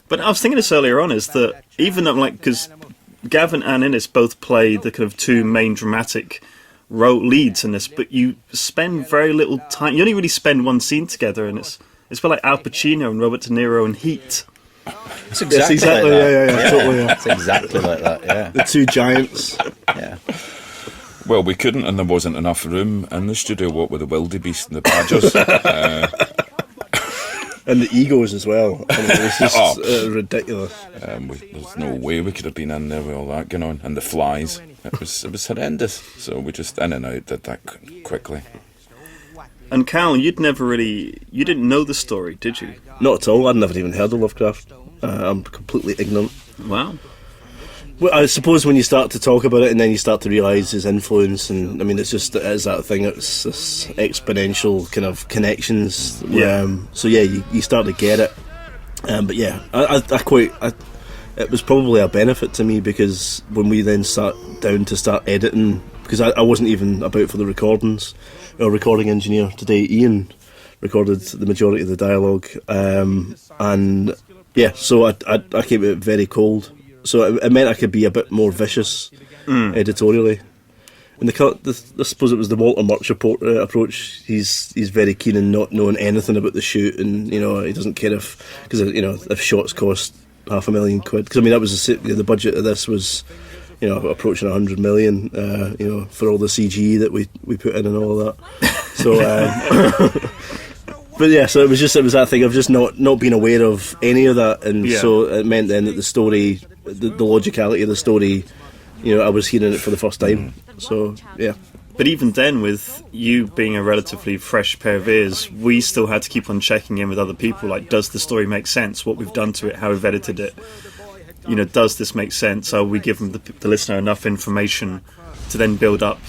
But I was thinking this earlier on, is that even though, like, because Gavin and Innes both play the kind of two main dramatic leads in this, but you spend very little time. You only really spend one scene together, and it's a bit like Al Pacino and Robert De Niro in Heat. It's exactly like that. Yeah, totally. Yeah. It's exactly like that. Yeah, the two giants. Yeah. Well, we couldn't, and there wasn't enough room in the studio. What with the wildebeest and the badgers, and the egos as well. I mean, it was just ridiculous. There's no way we could have been in there with all that going on, and the flies. It was horrendous. So we just in and out did that quickly. And Kahl, you didn't know the story, did you? Not at all. I'd never even heard of Lovecraft. I'm completely ignorant. Wow. Well, I suppose when you start to talk about it and then you start to realise his influence, and I mean, it is that thing. It's this exponential kind of connections. Yeah. So yeah, you start to get it. But yeah, it was probably a benefit to me, because when we then sat down to start editing, because I wasn't even about for the recordings. Our recording engineer today, Ian, recorded the majority of the dialogue, and yeah, so I came it very cold. So it meant I could be a bit more vicious editorially. And I suppose it was the Walter Murch approach. He's very keen on not knowing anything about the shoot, and he doesn't care if shots cost £500,000. Because I mean, that was the budget of this was approaching 100 million. For all the CG that we put in and all of that. So. But yeah, so it was that thing of just not being aware of any of that, and so it meant then that the story, the logicality of the story, I was hearing it for the first time. So yeah. But even then, with you being a relatively fresh pair of ears, we still had to keep on checking in with other people. Like, does the story make sense? What we've done to it? How we've edited it? Does this make sense? Are we giving the listener enough information to then build up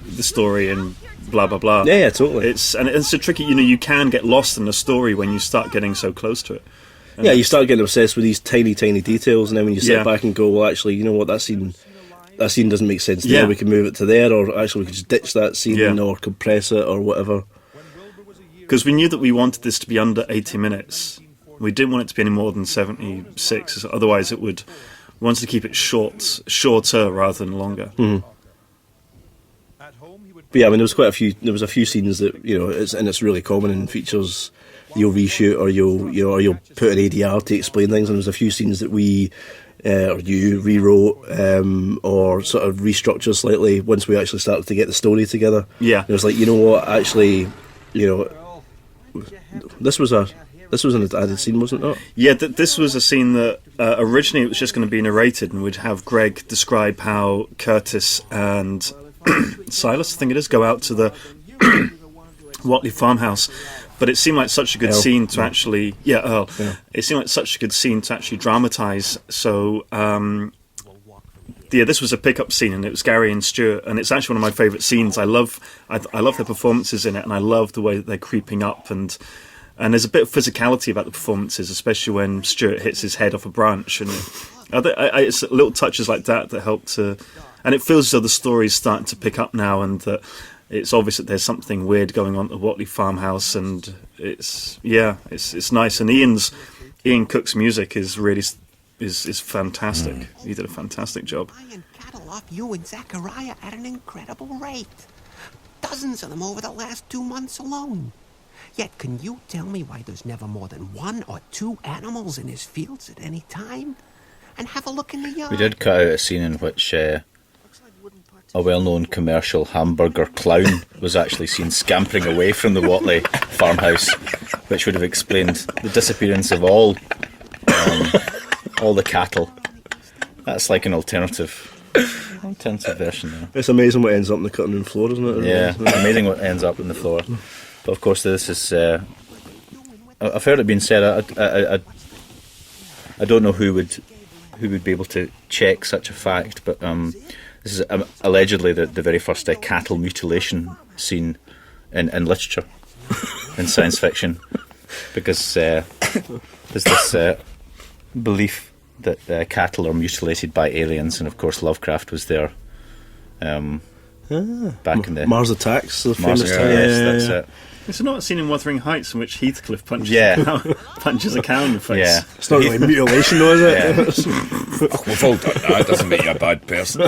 the story and blah blah blah? Yeah, totally. It's so tricky. You can get lost in the story when you start getting so close to it. And you start getting obsessed with these tiny details, and then when you sit back and go, well, actually, you know what, that scene doesn't make sense there. We can move it to there, or actually we could just ditch that scene or compress it or whatever. Because we knew that we wanted this to be under 80 minutes. We didn't want it to be any more than 76. Otherwise, we wanted to keep it shorter rather than longer. Mm-hmm. But yeah, I mean, there was a few scenes that it's really common in features. You'll reshoot, or you'll put an ADR to explain things. And there was a few scenes that we or you rewrote or sort of restructured slightly once we actually started to get the story together. Yeah, it was like, what, actually, this was an added scene, wasn't it? Yeah, this was a scene that originally it was just going to be narrated, and we'd have Greg describe how Curtis and Silas, I think it is, go out to the Watley farmhouse. But it seemed like such a good scene to actually... Yeah, Earl. Yeah. It seemed like such a good scene to actually dramatise. So, this was a pickup scene, and it was Gary and Stuart, and it's actually one of my favourite scenes. I love their performances in it, and I love the way that they're creeping up, and there's a bit of physicality about the performances, especially when Stuart hits his head off a branch, and it's little touches like that help to... And it feels as though the story's starting to pick up now, and that it's obvious that there's something weird going on at the Watley farmhouse, and it's nice. And Ian Cook's music is really is fantastic. He did a fantastic job. Buying cattle off you and Zachariah at an incredible rate. Dozens of them over the last 2 months alone. Yet can you tell me why there's never more than 1 or 2 animals in his fields at any time? And have a look in the yard. We did cut out a scene in which a well-known commercial hamburger clown was actually seen scampering away from the Watley farmhouse, which would have explained the disappearance of all the cattle. That's like an alternative version there. It's amazing what ends up in the cutting room floor, isn't it? Yeah, amazing what ends up on the floor. But of course, this is... I've heard it being said. I don't know who would be able to check such a fact, but this is allegedly the very first cattle mutilation scene in literature, in science fiction, because there's this belief that cattle are mutilated by aliens, and of course Lovecraft was their back in the Mars Attacks, the Mars famous Attacks. time. That's it. It's not a scene in Wuthering Heights in which Heathcliff punches, Yeah. punches a cow in the face. Yeah. It's not really mutilation, though, is it? Yeah. Oh, we've all done that. It doesn't make you a bad person.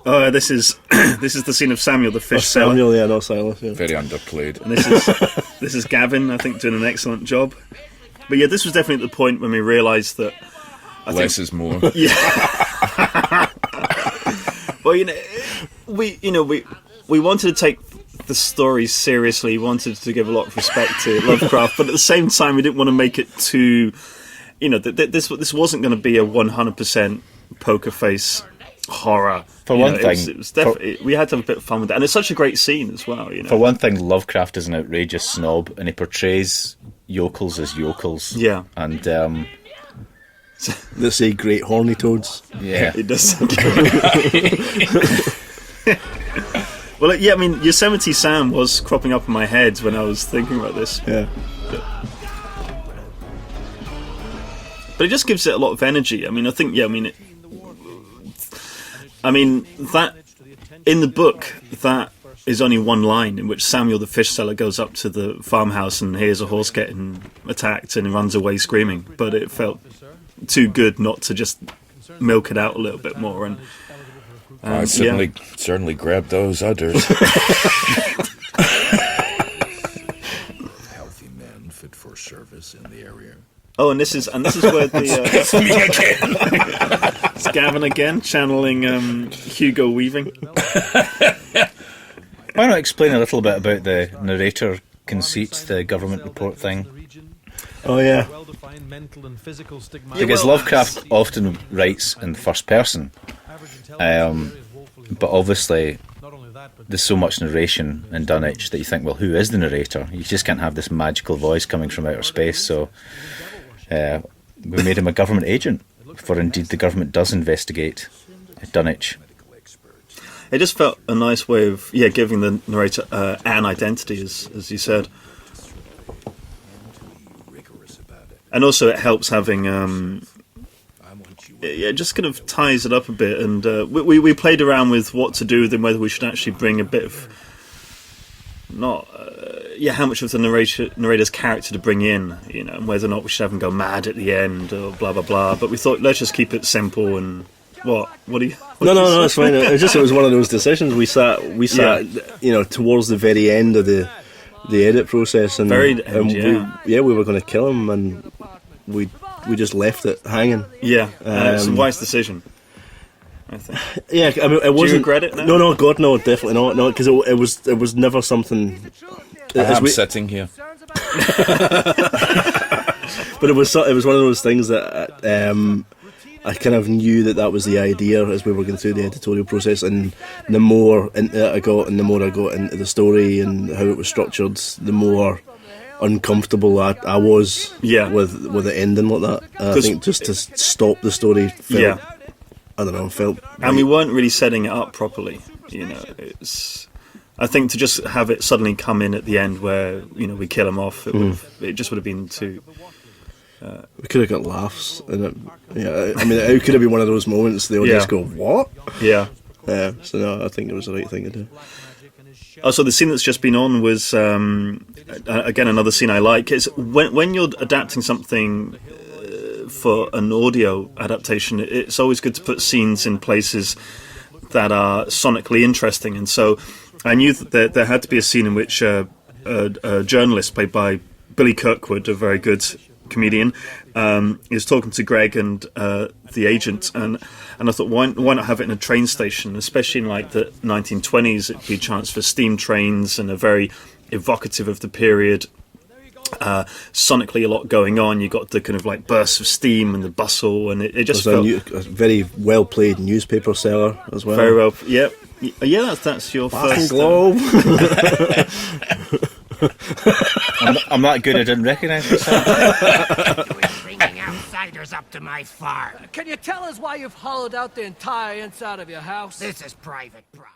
Oh, this is the scene of Samuel the fish seller. Samuel, yeah, not Silas. Yeah. Very underplayed. And this is Gavin, I think, doing an excellent job. But yeah, this was definitely at the point when we realised that Less is more. well, we wanted to take the story seriously, wanted to give a lot of respect to Lovecraft, but at the same time we didn't want to make it too, this wasn't going to be a 100% poker face horror. For one thing, it was definitely, we had to have a bit of fun with it, and it's such a great scene as well. For one thing, Lovecraft is an outrageous snob, and he portrays yokels as yokels. Yeah. And They say great horny toads. yeah, It does. Well, yeah, I mean, Yosemite Sam was cropping up in my head when I was thinking about this. Yeah. But it just gives it a lot of energy. I mean, I think, that in the book, that is only one line in which Samuel the fish seller goes up to the farmhouse and hears a horse getting attacked and he runs away screaming. But it felt too good not to just milk it out a little bit more. And I certainly grabbed those udders. Healthy men fit for service in the area. Oh, and this is where the It's me again. it's Gavin again channeling Hugo Weaving. why not explain a little bit about the narrator conceit, the government report thing? Oh, yeah. Because Lovecraft often writes in first person, but obviously there's so much narration in Dunwich that you think, well, who is the narrator? You just can't have this magical voice coming from outer space, so we made him a government agent, for indeed the government does investigate Dunwich. It just felt a nice way of giving the narrator an identity, as you said. And also it helps having it just kind of ties it up a bit, and we played around with what to do with him, whether we should actually bring a bit of how much of the narrator's character to bring in, and whether or not we should have him go mad at the end or blah blah blah. But we thought, let's just keep it simple. And what do you? No, it's fine. It was one of those decisions. We sat, towards the very end of the edit process, and Very end, we were going to kill him, and we just left it hanging. Yeah, it's a wise decision, I think. Yeah, I mean, it wasn't. Do you regret it now? No, God, no, definitely not. No, because it was never something. I'm sitting here. But it was one of those things that I kind of knew that was the idea as we were going through the editorial process, and the more into it I got, and the more I got into the story and how it was structured, the more uncomfortable I was with it ending like that. I think just to stop the story felt, and we weren't really setting it up properly. I think to just have it suddenly come in at the end where we kill him off, it just would have been too. We could have got laughs, and it could have been one of those moments the audience go, "What?" Yeah. So no, I think it was the right thing to do. Also, the scene that's just been on was again another scene I like. Is when you're adapting something for an audio adaptation, it's always good to put scenes in places that are sonically interesting. And so I knew that there had to be a scene in which a journalist played by Billy Kirkwood, a very good comedian, is talking to Greg and the agent, and I thought, why not have it in a train station, especially in like the 1920s? It'd be a chance for steam trains and a very evocative of the period. Sonically, a lot going on. You got the kind of like bursts of steam and the bustle, and it just felt a very well played newspaper seller as well. Very well, yeah. That's your first Globe. I'm that good I didn't recognise myself. Bringing outsiders up to my farm. Can you tell us why you've hollowed out the entire inside of your house? This is private property.